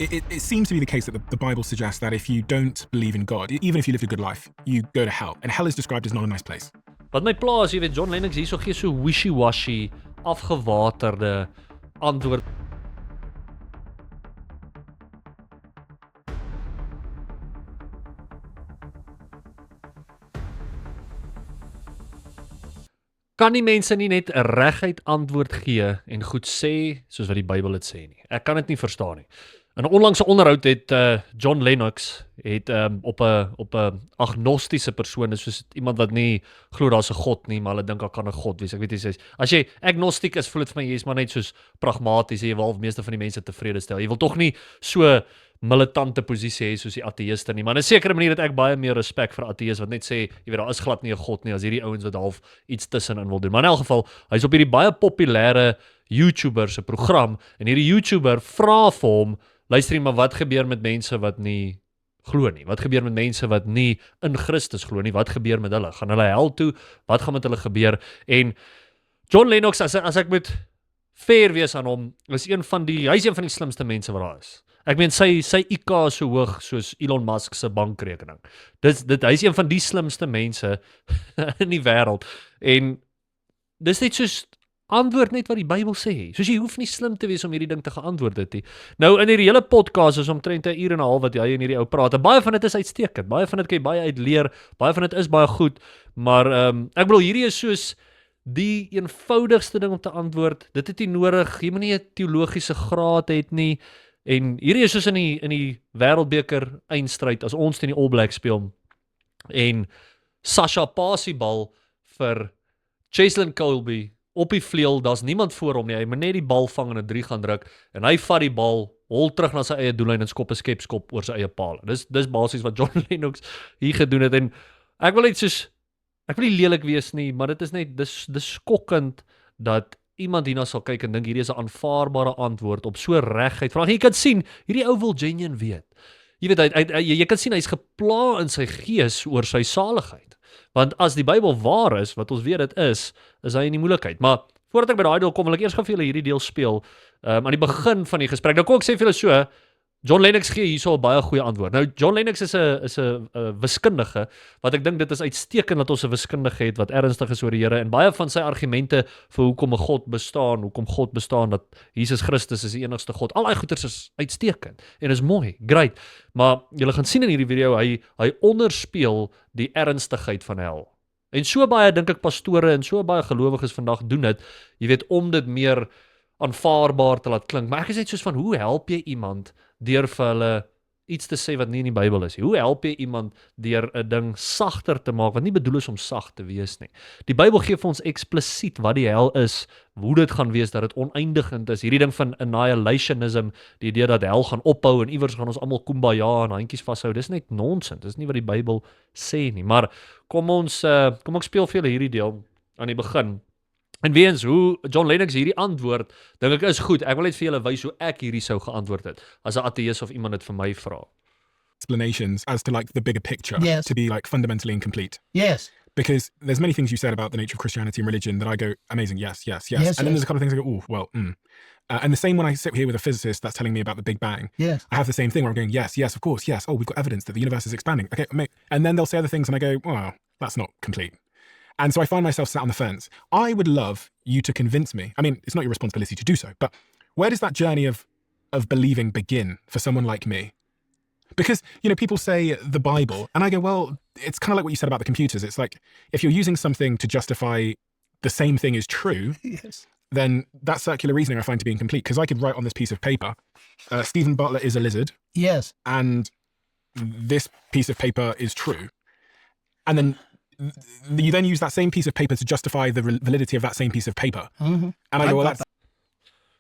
it seems to be the case that the Bible suggests that if you don't believe in God, even if you live a good life, you go to hell. And hell is described as not a nice place. Wat my pla is, jy weet, John Lennox hierso gee so wishy-washy, afgewaterde antwoord. Kan die mense nie net 'n reguit antwoord gee en goed sê soos wat die Bybel dit sê nie? Ek kan dit nie verstaan nie. In 'n onlangse onderhoud het John Lennox het op 'n agnostiese persoon, dis soos iemand wat nie glo daar's 'n God nie, maar hulle dink daar kan 'n God wees. Ek weet nie, as jy agnostiek is, voel dit vir my jy's maar net soos pragmaties, jy wil meeste van die mense tevrede stel. Jy wil tog nie so militante posisie hê soos die ateïste nie. Maar in 'n sekere manier het ek baie meer respek vir ateïs wat net sê, jy weet, daar is glad nie 'n God nie, as hierdie ouens wat half iets tussenin wil doen. Maar in elk geval, hy's op hierdie baie populêre YouTuber se program en hierdie YouTuber vra vir hom, luister jy, maar wat gebeur met mense wat nie glo nie? Wat gebeur met mense wat nie in Christus glo nie? Wat gebeur met hulle? Gaan hulle hel toe? Wat gaan met hulle gebeur? En John Lennox, as ek moet fair wees aan hom, hy's een van die slimste mense wat daar is. Ek meen sy IQ is so hoog soos Elon Musk se bankrekening. Hy's een van die slimste mense in die wêreld. En dis net soos antwoord net wat die Bybel sê. Soos jy hoef nie slim te wees om hierdie ding te geantwoord het nie. Nou in hierdie hele podcast is omtrent 1 uur en 'n half wat hy en hierdie ou praat. En baie van dit is uitstekend. Baie van dit kan jy baie uitleer. Baie van dit is baie goed. Maar ek bedoel, hierdie is soos die eenvoudigste ding om te antwoord. Dit het nie nodig. Jy moet nie 'n teologiese graad het nie. En hierdie is soos in die wêreldbeker eindstryd as ons teen die All Blacks speel en Sasha pas die bal vir Cheslin Colby op die vleuel, daar's niemand voor hom nie, hy moet net die bal vang en 'n 3 gaan druk en hy vat die bal, hol terug na sy eie doellyn en skop 'n skepskop oor sy eie paal. Dis basies wat John Lennox hier gedoen het en ek wil nie lelik wees nie, maar dit is net dis skokkend dat iemand hierna sal kyk en dink hierdie is 'n aanvaarbare antwoord op so reguit vraag. Jy kan sien, hierdie ou wil genuine weet. Jy weet, jy kan sien hy's gepla in sy gees oor sy saligheid. Want as die Bybel waar is, wat ons weet dit is hy in die moeilikheid. Maar voordat ek by daai deel kom, wil ek eers gou vir julle hierdie deel speel aan die begin van die gesprek. Nou kom ek sê vir julle so, John Lennox gee hierso 'n baie goeie antwoord. Nou John Lennox is 'n wiskundige wat ek dink dit is uitstekend dat ons 'n wiskundige het wat ernstig is oor die Here en baie van sy argumente vir hoekom 'n God bestaan, dat Jesus Christus is die enigste God. Al daai goeters is uitstekend en is mooi, great. Maar julle gaan sien in hierdie video hy onderspeel die ernstigheid van hel. En so baie dink ek pastore en so baie gelowiges vandag doen dit, jy weet, om dit meer aanvaarbaar te laat klink. Maar ek is net soos van, hoe help jy iemand deur vir hulle iets te sê wat nie in die Bybel is nie? Hoe help jy iemand deur 'n ding sagter te maak wat nie bedoel is om sag te wees nie? Die Bybel gee vir ons eksplisiet wat die hel is, hoe dit gaan wees, dat dit oneindigend is. Hierdie ding van annihilationism, die idee dat hel gaan ophou en iewers gaan ons almal kumbaya en handjies vashou, dis net nonsens. Dis nie wat die Bybel sê nie. Maar kom ek speel vir julle hierdie deel aan die begin. En weens hoe John Lennox hierdie antwoord, dink ek is goed. Ek wil net vir julle wys hoe ek hierdie sou geantwoord het as 'n ateïs of iemand dit vir my vra. Explanations as to like the bigger picture to be like fundamentally incomplete. Yes. Because there's many things you said about the nature of Christianity and religion that I go, amazing, yes. And then there's a couple of things I go, oh, well, and the same when I sit here with a physicist that's telling me about the Big Bang. Yes. I have the same thing where I'm going, yes, of course, yes. Oh, we've got evidence that the universe is expanding. Okay, and then they'll say other things and I go, well, that's not complete. And so I find myself sat on the fence. I would love you to convince me. I mean, it's not your responsibility to do so, but where does that journey of believing begin for someone like me? Because, you know, people say the Bible, and I go, well, it's kind of like what you said about the computers. It's like, if you're using something to justify the same thing is true, then that circular reasoning I find to be incomplete. Because I could write on this piece of paper, Stephen Butler is a lizard. Yes. And this piece of paper is true. And then you then use that same piece of paper to justify the validity of that same piece of paper. And I go, well, that's...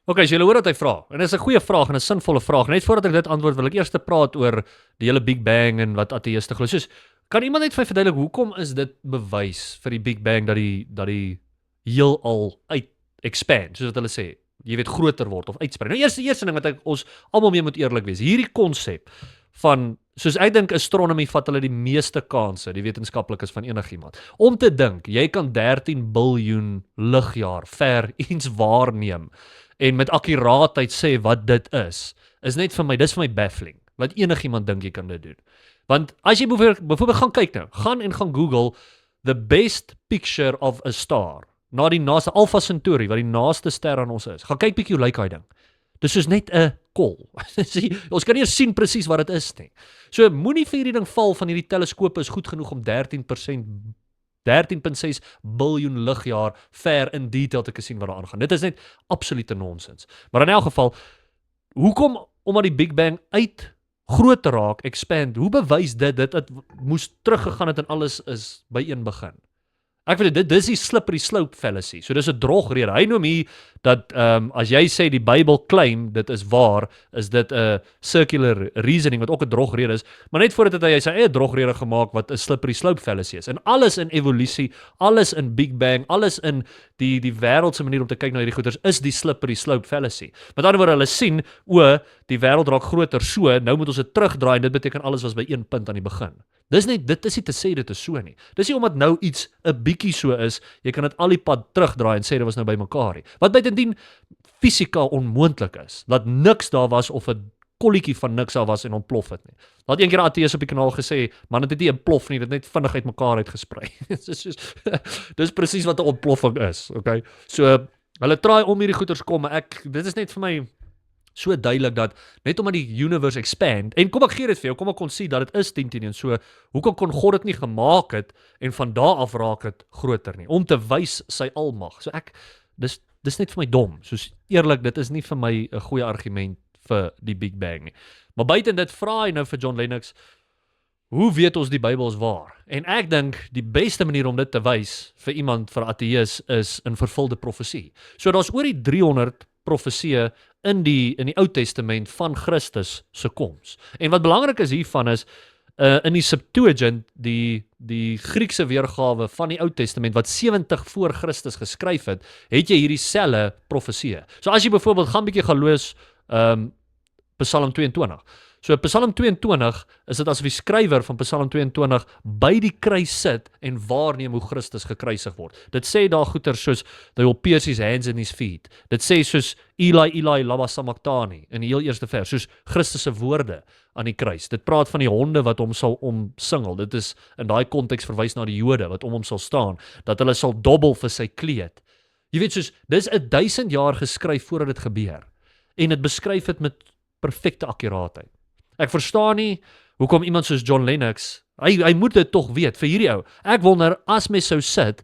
Okay, so julle hoor wat hy vra. En dit is 'n goeie vraag en 'n sinvolle vraag. Net voordat ek dit antwoord, wil ek eers praat oor die hele Big Bang en wat ateïste glo. Soos, kan iemand net vir my verduidelik hoekom is dit bewys vir die Big Bang dat die heelal uit expand, soos wat hulle sê, jy weet, groter word of uitsprei. Nou eerste ding wat ons almal mee moet eerlik wees. Hierdie konsep van, soos ek dink astronomie vat hulle die meeste kanse, die wetenskaplikes van enigiemand. Om te dink, jy kan 13 biljoen ligjaar ver iets waarneem en met akkuraatheid sê wat dit is is net vir my, dis vir my baffling. Laat enigiemand dink jy kan dit doen. Want as jy byvoorbeeld gaan kyk nou, gaan Google the best picture of a star, na die naaste Alpha Centauri, wat die naaste ster aan ons is. Gaan kyk bietjie hoe lyk hy ding. Dis soos net 'n kol. Ons kan nie eens sien presies wat dit is nie. So moenie vir hierdie ding val van hierdie teleskope is goed genoeg om 13.6 biljoen ligjaar ver in detail te kan sien wat daar aangaan. Dit is net absolute nonsens. Maar in elk geval, hoekom omdat die Big Bang uit groot te raak, expand, hoe bewys dit moes teruggegaan het en alles is by een begin? Ek weet dit is die slippery slope fallacy. So dis 'n drogrede. Hy noem hier dat as jy sê die Bybel claim dit is waar, is dit 'n circular reasoning wat ook 'n drogrede is, maar net voordat hy sy eie drogrede gemaak wat 'n slippery slope fallacy is. En alles in evolusie, alles in Big Bang, alles in die wêreld se manier om te kyk na hierdie goeters is die slippery slope fallacy. Met ander woorde, hulle sien die wêreld raak groter, so nou moet ons dit terugdraai en dit beteken alles was by een punt aan die begin. Dit is nie te sê dit is so nie. Dis nie omdat nou iets 'n bietjie so is, jy kan dit al die pad terugdraai en sê dit was nou by mekaar nie. Wat buitendien fisika onmoontlik is, dat niks daar was of 'n kolletjie van niks daar was en ontplof het nie. Daar het een keer 'n ateës op die kanaal gesê, man, dit het nie ontplof nie, dit net vinnig uit mekaar uitgesprei. Dis presies wat 'n ontploffing is, okay? So hulle try om hierdie goeters kom, maar dit is net vir my so duidelik dat net omdat die universe expand, en kom ek gee dit vir jou, kom ek kon sien dat dit is 10 so, hoekom kon God dit nie gemaak het en van daar af raak het groter nie, om te wys sy almag. So dis net vir my dom, soos eerlik, dit is nie vir my 'n goeie argument vir die Big Bang nie. Maar buiten dit vra hy nou vir John Lennox, hoe weet ons die Bybel is waar? En ek dink die beste manier om dit te wys vir iemand, vir 'n ateës, is in vervulde profesie. So daar's oor die 300 profesieë in die Ou Testament van Christus se koms. En wat belangrik is hiervan is, in die Septuagint, die Griekse weergawe van die Ou Testament, wat 70 voor Christus geskryf het jy hierdie selfe profesieë. So as jy byvoorbeeld gaan lees Psalm 22. So Psalm 22 is dit asof die skrywer van Psalm 22 by die kruis sit en waarneem hoe Christus gekruisig word. Dit sê daar goeie soos, they will pierce his hands and his feet. Dit sê soos, Eli, Eli, lama sabachthani, in die heel eerste vers, soos Christus se woorde aan die kruis. Dit praat van die honde wat hom sal omsingel. Dit is in daai konteks verwys na die Jode wat om hom sal staan, dat hulle sal dobbel vir sy kleed. Jy weet soos, dis 1000 jaar geskryf voordat dit gebeur. En dit beskryf dit met perfekte akkuraatheid. Ek verstaan nie hoekom iemand soos John Lennox, hy moet dit tog weet vir hierdie ou. Ek wonder, as mens sou sit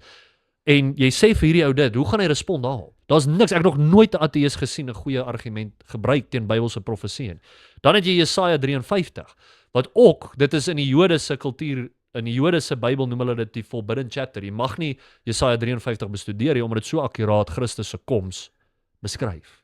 en jy sê vir hierdie ou dit, hoe gaan hy respond daarop? Daar's niks, ek het nog nooit 'n ateës gesien 'n goeie argument gebruik teen Bybelse profesie. Dan het jy Jesaja 53, wat ook, dit is in die Jode se kultuur, in die Jode se Bybel noem hulle dit die forbidden chapter. Jy mag nie Jesaja 53 bestudeer nie, omdat dit so akkuraat Christus se koms beskryf.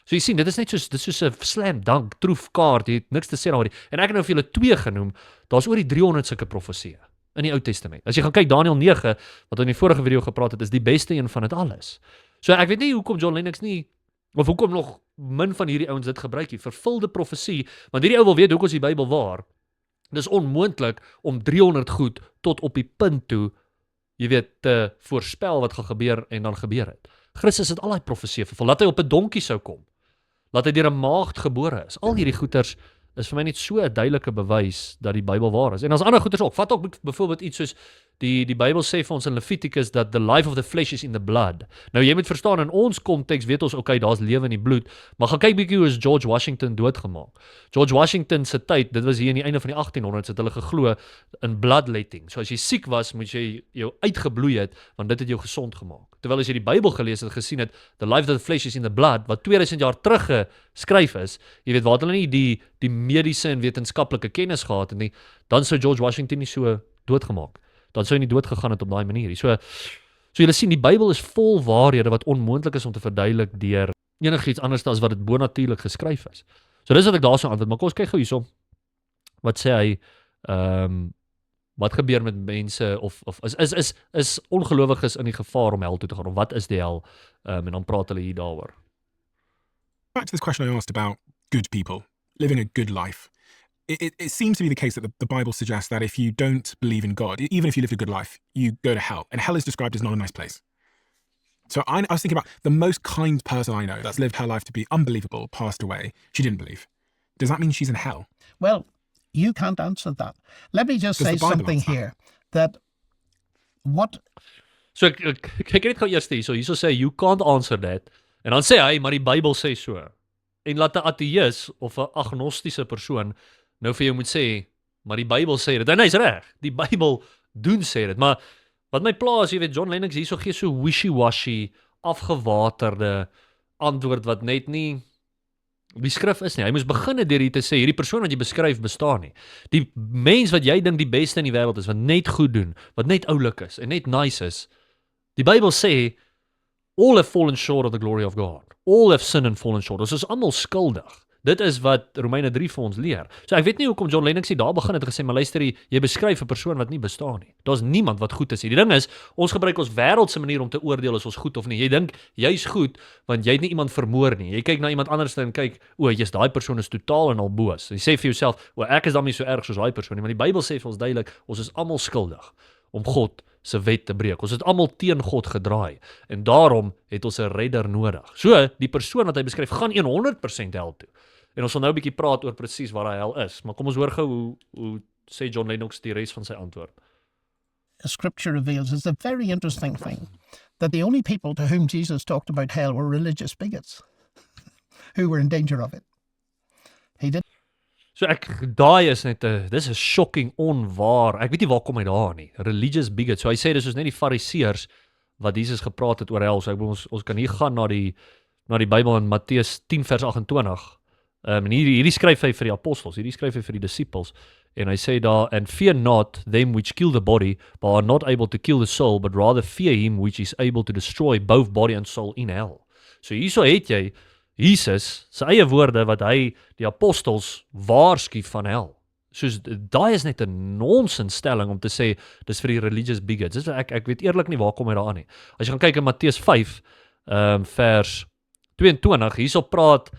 So jy sien, dit is net soos 'n slam dunk, troefkaart, jy het niks te sê daaroor. En ek het nou vir julle 2 genoem, daar's oor die 300 sulke profesieë in die Ou Testament. As jy gaan kyk, Daniël 9, wat in die vorige video gepraat het, is die beste een van dit alles. So ek weet nie hoekom John Lennox nie, of hoekom nog min van hierdie ouens dit gebruik nie, vervulde profesie, want hierdie ou wil weet, hoekom is die Bybel waar? Dis onmoontlik om 300 goed tot op die punt toe, jy weet, te voorspel wat gaan gebeur en dan gebeur het. Christus het al die profesieë vervul, dat hy op 'n donkie sou kom, dat hy deur 'n maagd gebore is. Al hierdie goeters is vir my net so 'n duidelike bewys dat die Bybel waar is. En as ander goeters ook, vat ook byvoorbeeld iets soos die Bybel sê vir ons in Levitikus dat the life of the flesh is in the blood. Nou jy moet verstaan, in ons konteks weet ons, okay, daar's lewe in die bloed, maar gaan kyk bietjie hoe is George Washington doodgemaak. George Washington se tyd, dit was hier in die einde van die 1800s, het hulle geglo in bloodletting. So as jy siek was, moet jy jou uitgebloei het, want dit het jou gesond gemaak. Terwyl as jy die Bybel gelees het, gesien het, the life of the flesh is in the blood, wat 2000 jaar terug geskryf is, jy weet, waar het hulle nie die mediese en wetenskaplike kennis gehad het nie, dan sou George Washington nie so doodgemaak. Dan sou hy nie doodgegaan het op daai manier. So julle sien, die Bybel is vol waarhede wat onmoontlik is om te verduidelik deur enigiets anders as wat dit bonatuurlik geskryf is. So dis wat ek daarso antwoord, maar kom ons kyk gou hierso. Wat sê hy, wat gebeur met mense, of is ongelowiges in die gevaar om hel toe te gaan, of wat is die hel, en dan praat hulle hier daaroor. Back to this question I asked about good people, living a good life. It seems to be the case that the Bible suggests that if you don't believe in God, even if you live a good life, you go to hell. And hell is described as not a nice place. So I was thinking about the most kind person I know that's lived her life to be unbelievable, passed away. She didn't believe. does that mean she's in hell? Well, you can't answer that. Let me just Does say the Bible something answer that? here, that what So kyk net gou eers hierso sê you can't answer that. En dan sê hy maar die Bybel sê so. En laat 'n ateïs of 'n agnostiese persoon nou vir jou moet sê maar die Bybel sê dit. En hy's reg. Die Bybel doen sê dit. Maar wat my pla is, jy weet John Lennox hierso gee so wishy-washy, afgewaterde antwoord wat net nie die skrif is nie. Hy moes begin deur hier te sê hierdie persoon wat jy beskryf bestaan nie. Die mens wat jy dink die beste in die wêreld is, wat net goed doen, wat net oulik is en net nice is. Die Bybel sê all have fallen short of the glory of God. All have sinned and fallen short. Ons is almal skuldig. Dit is wat Romeine 3 vir ons leer. So ek weet nie hoekom John Lennox daar begin het gesê, maar luister jy beskryf 'n persoon wat nie bestaan nie. Daar's niemand wat goed is nie. Die ding is, ons gebruik ons wêreldse manier om te oordeel as ons goed of nie. Jy dink jy's goed want jy het nie iemand vermoor nie. Jy kyk na iemand anders en kyk, o, jy's daai persoon is totaal en al boos. Jy sê vir jouself, o, ek is dan nie so erg soos daai persoon nie, maar die Bybel sê vir ons duidelik, ons is almal skuldig om God se wet te breek. Ons het almal teen God gedraai en daarom het ons 'n redder nodig. So, die persoon wat hy beskryf gaan 100% hel toe. En ons sal nou 'n bietjie praat oor presies waar hy hel is, maar kom ons hoor gou hoe sê John Lennox die res van sy antwoord. Scripture reveals is a very interesting thing, that the only people to whom Jesus talked about hell were religious bigots who were in danger of it. He did. So daai is net dis is shocking onwaar. Ek weet nie waar kom hy daar nie. Religious bigot. So hy sê dis is net die fariseërs wat Jesus gepraat het oor hel. So ons kan hier gaan na die Bybel in Matteus 10 vers 28. En hierdie skryf hy vir die apostels, hierdie skryf hy vir die disippels. En hy sê daar, and fear not them which kill the body, but are not able to kill the soul, but rather fear him which is able to destroy both body and soul in hell. So hierso het jy Jesus sy eie woorde wat hy die apostels waarsku van hel. Soos daai is net 'n nonsensstelling om te sê dis vir die religious bigots. Dis ek weet eerlik nie waar kom hy daaraan nie. As jy gaan kyk in Matteus 5 vers 22, hierso praat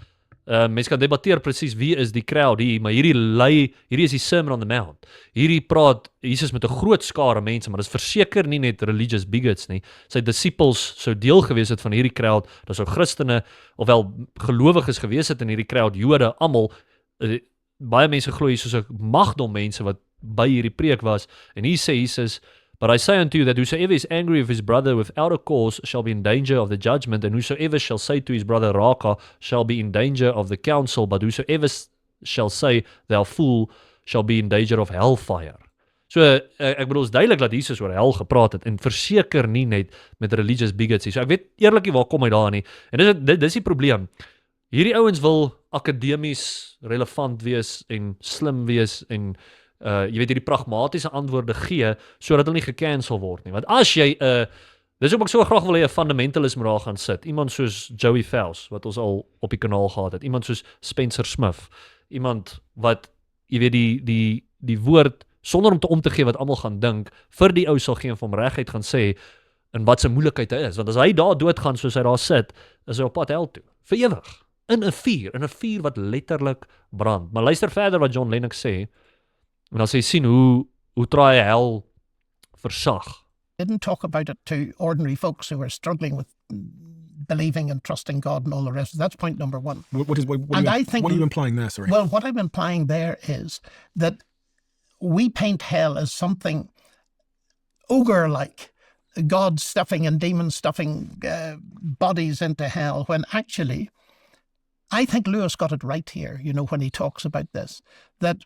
mense kan debatteer presies wie is die crowd hier, maar hierdie is die Sermon on the Mount. Hierdie praat Jesus met 'n groot skare mense, maar dis verseker nie net religious bigots nie. Sy disippels sou deel gewees het van hierdie crowd, daar sou Christene ofwel gelowiges gewees het in hierdie crowd, Jode, almal, baie mense glo hier soos 'n magdom mense wat by hierdie preek was, en hier sê Jesus, but I say unto you that whosoever is angry with his brother without a cause shall be in danger of the judgment, and whosoever shall say to his brother Raka shall be in danger of the council, but whosoever shall say thou fool shall be in danger of hellfire. So ek bedoel is duidelik dat Jesus oor hel gepraat het en verseker nie net met religious bigots nie. So ek weet eerlik nie waar kom hy daar nie. En dis die probleem. Hierdie ouens wil akademies relevant wees en slim wees en jy weet hierdie pragmatiese antwoorde gee sodat hulle nie gecancel word nie. Want as jy dis ook ek so graag wil hê 'n fundamentalist moet daar gaan sit. Iemand soos Joey Faust wat ons al op die kanaal gehad het. Iemand soos Spencer Smith. Iemand wat jy weet die woord sonder om te gee wat almal gaan dink vir die ou sal gee en vir hom reguit gaan sê in wat se moeilikheid hy is. Want as hy daar doodgaan soos hy daar sit, is hy op pad hel toe. Vir ewig. In 'n vuur wat letterlik brand. Maar luister verder wat John Lennox sê. En as jy sien hoe traai hy hel versag. Didn't talk about it to ordinary folks who are struggling with believing and trusting God and all the rest. That's point number one. What And are I think- you implying there, sorry? Well, what I'm implying there is that we paint hell as something ogre-like, God stuffing and demon stuffing bodies into hell, when actually, I think Lewis got it right here, when he talks about this, that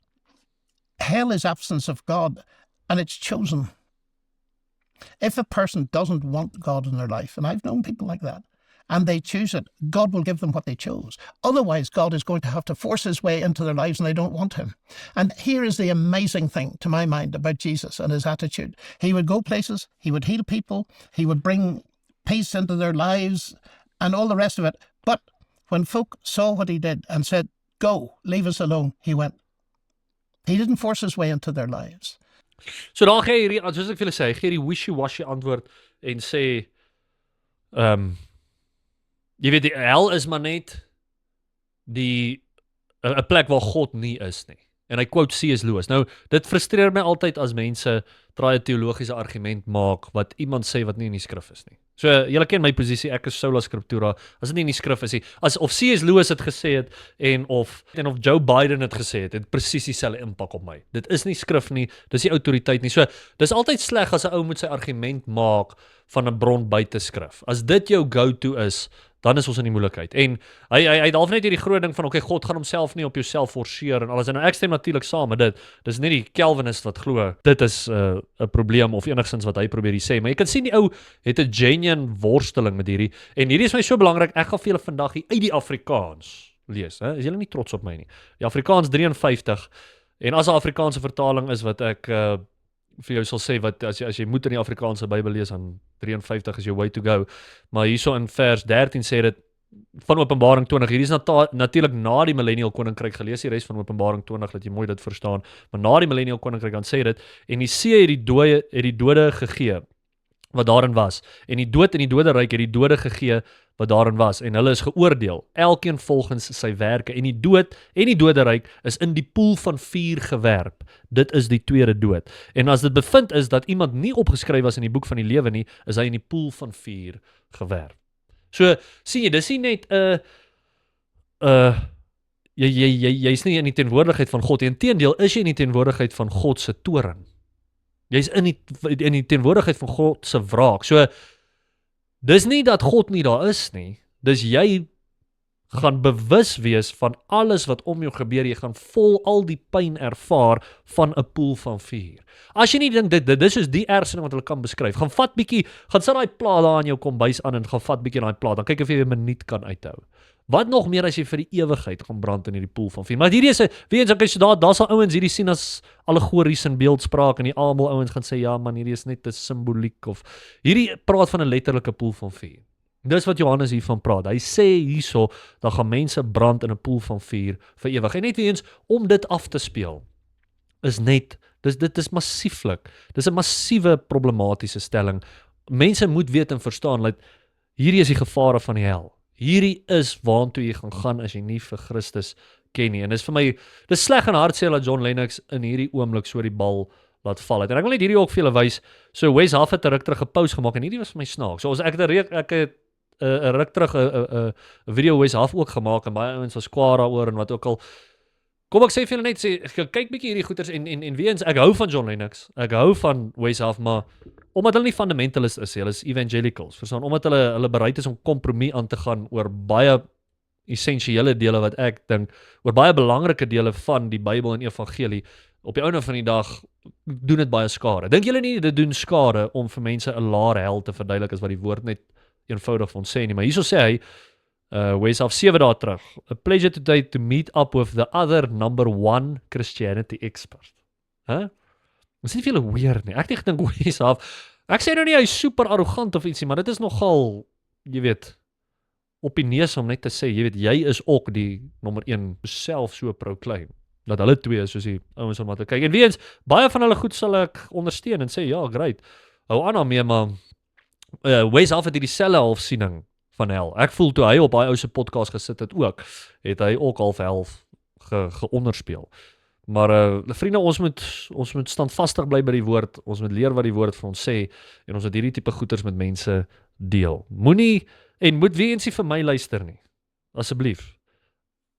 hell is absence of God and it's chosen. If a person doesn't want God in their life, and I've known people like that, and they choose it, God will give them what they chose. Otherwise, God is going to have to force his way into their lives and they don't want him. And here is the amazing thing, to my mind, about Jesus and his attitude. He would go places, he would heal people, he would bring peace into their lives and all the rest of it. But when folk saw what he did and said, go, leave us alone, he went. He didn't force his way into their lives. So dan gee hierdie, soos ek vir julle sê, hy gee die wishy-washy antwoord en sê jy weet die hel is maar net 'n plek waar God nie is nie. En hy quote C.S. Lewis. Nou, dit frustreer my altyd as mense try 'n teologiese argument maak wat iemand sê wat nie in die skrif is nie. So, julle ken my posisie, ek is sola scriptura, as dit nie in die skrif is nie, of C.S. Lewis het gesê het, en of Joe Biden het gesê het presies dieselfde impak op my. Dit is nie skrif nie, dis nie autoriteit nie. So, dis altyd sleg as 'n ou moet sy argument maak van 'n bron buite skrif. As dit jou go-to is, dan is ons in die moeilikheid. En hy het half net hierdie groot ding van, okay, God gaan homself nie op jouself forceer en alles. En ek stem natuurlik saam met dit. Dis nie die Calvinist wat glo dit is 'n probleem of enigstens wat hy probeer sê, maar jy kan sien die ou het 'n genuine worsteling met hierdie. En hierdie is my so belangrik, ek gaan vir julle vandag hier uit die Afrikaans lees, hè. Is julle nie trots op my nie? Die Afrikaans 53 en as 'n Afrikaanse vertaling is wat ek vir jou sal sê, wat as jy moet in die Afrikaanse Bybel lees, dan 53 is your way to go. Maar hierso in vers 13 sê dit van Openbaring 20. Hierdie is natuurlik na die millennial koninkryk gelees, die res van Openbaring 20 dat jy mooi dit verstaan. Maar na die millennial koninkryk dan sê dit, en die see het die dode gegee wat daarin was, en die dood en die doderyk het die dode gegee wat daarin was, en hulle is geoordeel, elkeen volgens sy werke, en die dood en die doderyk is in die poel van vuur gewerp. Dit is die tweede dood. En as dit bevind is dat iemand nie opgeskryf was in die boek van die lewe nie, is hy in die poel van vuur gewerp. So, sien jy, dis nie net jy's nie in die teenwoordigheid van God, inteendeel is jy in die teenwoordigheid van God se toorn. Jy's in die teenwoordigheid van God se wraak. So, dis nie dat God nie daar is nie, dis jy gaan bewus wees van alles wat om jou gebeur, jy gaan vol al die pyn ervaar van 'n poel van vuur. As jy nie dink dit is soos die ergste ding wat hulle kan beskryf, gaan sit daai plaat daar aan jou kombuis aan en gaan vat bietjie daai plaat, dan kyk of jy 'n minuut kan uithou. Wat nog meer as jy vir die ewigheid gaan brand in hierdie poel van vuur. Maar hierdie is daar sal ouens hierdie sien as allegories en beeldspraak en die almal ouens gaan sê ja man, hierdie is net 'n simboliek of hierdie praat van 'n letterlike poel van vuur. Dis wat Johannes hiervan praat. Hy sê hierso dat gaan mense brand in 'n poel van vuur vir ewig. En net weer eens om dit af te speel is net dit is massieflik. Dis 'n massiewe problematiese stelling. Mense moet weet en verstaan dat hierdie is die gevare van die hel. Hierdie is waantoe jy gaan as jy nie vir Christus ken nie. En dis vir my, dis sleg en hartseer dat John Lennox in hierdie oomblik so die bal laat val het. En ek wil net hierdie ook vir julle wys. So Wes Huff het 'n ruk terug 'n post gemaak en hierdie was vir my snaaks. So ek het 'n ruk terug 'n video Wes Huff ook gemaak en baie ouens was kwaad daaroor en wat ook al. Kom ek sê vir julle net, kyk bietjie hierdie goeters en weer eens, ek hou van John Lennox, ek hou van Wes Huff, maar omdat hulle nie fundamentalist is, hulle is evangelicals, verstaan, omdat hulle bereid is om kompromie aan te gaan oor baie essensiële dele wat ek dink, oor baie belangrike dele van die Bybel en evangelie, op die einde van die dag doen dit baie skade. Dink julle nie dit doen skade om vir mense 'n laer hel te verduidelik as wat die woord net eenvoudig vir ons sê nie, maar hierso sê hy, Wes Huff 7 dae terug, a pleasure today to meet up with the other number 1 Christianity expert. Dis nie vir julle weird nie. Ek het gedink Wes Huff, ek sê nou nie hy is super arrogant of ietsie, maar dit is nogal, jy weet, op die neus om net te sê, jy weet, jy is ook die nommer 1 self so proclaim, dat hulle twee is soos die ouens om te kyk. En weens, baie van hulle goed sal ek ondersteun en sê, ja, great, hou aan daarmee, maar Wes Huff het hierdie selfe halfsiening van hel. Ek voel toe hy op daai ou se podcast gesit het ook, het hy ook half geonderspeel. Maar vriende, ons moet standvastig bly by die woord, ons moet leer wat die woord vir ons sê, en ons moet hierdie tipe goeters met mense deel. Moenie, en moet weer eens nie vir my luister nie, asseblief.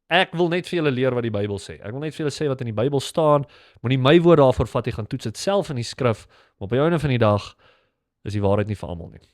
Ek wil net vir julle leer wat die Bybel sê. Ek wil net vir julle sê wat in die Bybel staan, moenie my woord daarvoor vat, jy gaan toets dit self in die skrif, maar op die einde van die dag is die waarheid nie vir almal nie.